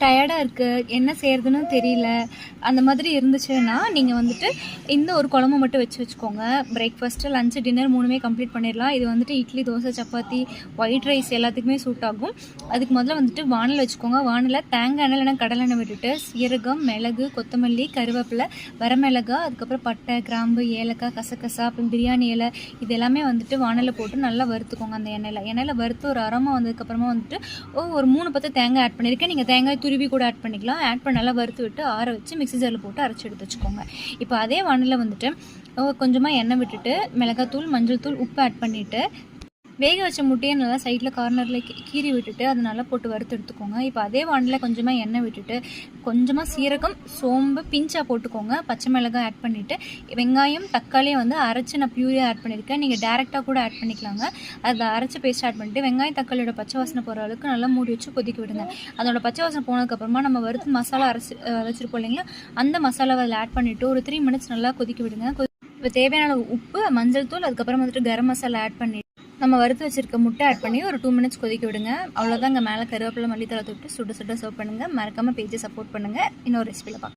டயர்டாக இருக்குது, என்ன செய்கிறதுன்னு தெரியல, அந்த மாதிரி இருந்துச்சுன்னா நீங்கள் வந்துட்டு இந்த ஒரு குழம்பு மட்டும் வச்சுக்கோங்க. பிரேக்ஃபாஸ்ட்டு, லஞ்சு, டின்னர் 3மே கம்ப்ளீட் பண்ணிடலாம். இது வந்துட்டு இட்லி, தோசை, சப்பாத்தி, ஒயிட் ரைஸ் எல்லாத்துக்குமே சூட் ஆகும். அதுக்கு முதல்ல வந்துட்டு வானல் வச்சுக்கோங்க. வானலில் தேங்காய் எண்ணெய் இல்லைனா கடலெண்ணெய் விட்டுட்டு சீரகம், மிளகு, கொத்தமல்லி, கருவேப்பிலை, வரமிளகாய், அதுக்கப்புறம் பட்டை, கிராம்பு, ஏலக்காய், கசகசா, அப்புறம் பிரியாணி இலை, இது எல்லாமே வந்துட்டு வானலில் போட்டு நல்லா வறுத்துக்கோங்க. அந்த எண்ணெயில் வறுத்து ஒரு அரோமா வந்ததுக்கப்புறமா வந்துட்டு ஒரு 3 பத்து தேங்காய் ஆட் பண்ணியிருக்கேன். நீங்கள் தேங்காய் துருவி கூட ஆட் பண்ணிக்கலாம். ஆட் பண்ணி நல்லா வறுத்து விட்டு ஆற வச்சு மிக்ஸி ஜாரில் போட்டு அரைச்சி எடுத்து வச்சுக்கோங்க. இப்போ அதே வானலில் வந்துட்டு கொஞ்சமாக எண்ணெய் விட்டுட்டு மிளகாத்தூள், மஞ்சள் தூள், உப்பு ஆட் பண்ணிவிட்டு வேக வச்ச முட்டையை நல்லா சைடில் கார்னரில் கீறி விட்டுட்டு அதை நல்லா போட்டு வறுத்து எடுத்துக்கோங்க. இப்போ அதே வானலில் கொஞ்சமாக எண்ணெய் விட்டுட்டு கொஞ்சமாக சீரகம், சோம்பு பிஞ்சாக போட்டுக்கோங்க. பச்சை மிளகாய் ஆட் பண்ணிவிட்டு வெங்காயம், தக்காளியை வந்து அரைச்சி நான் பியூரியாக ஆட் பண்ணியிருக்கேன். நீங்கள் டேரெக்டாக கூட ஆட் பண்ணிக்கலாங்க. அதை அரைச்சி பேஸ்ட் ஆட் பண்ணிவிட்டு வெங்காயம் தக்காளியோட பச்சை வாசனை போகிற அளவுக்கு நல்லா மூடி வச்சு கொதிக்க விடுங்க. அதோட பச்சை வாசனை போனதுக்கப்புறமா நம்ம வறுத்து மசாலா வச்சுருப்போம் இல்லைங்களா, அந்த மசாலாவை அதில் ஆட் பண்ணிவிட்டு ஒரு 3 மினிட்ஸ் நல்லா கொதிக்க விடுங்க. இப்போ தேவையான உப்பு, மஞ்சள் தூள், அதுக்கப்புறம் வந்துட்டு கரம் மசாலா ஆட் பண்ணி நம்ம வறுத்து வச்சுருக்க முட்டை ஆட் பண்ணி ஒரு 2 மினிட்ஸ் கொதிக்க விடுங்க. அவ்வளோதான். இங்கே மேலே கருவேப்பிலை, மல்லித்தலை தொட்டு சுட சுட சர்வ் பண்ணுங்கள். மறக்காமல் பேஜை சப்போர்ட் பண்ணுங்கள். இன்னொரு ரெசிபியில் பார்க்கலாம்.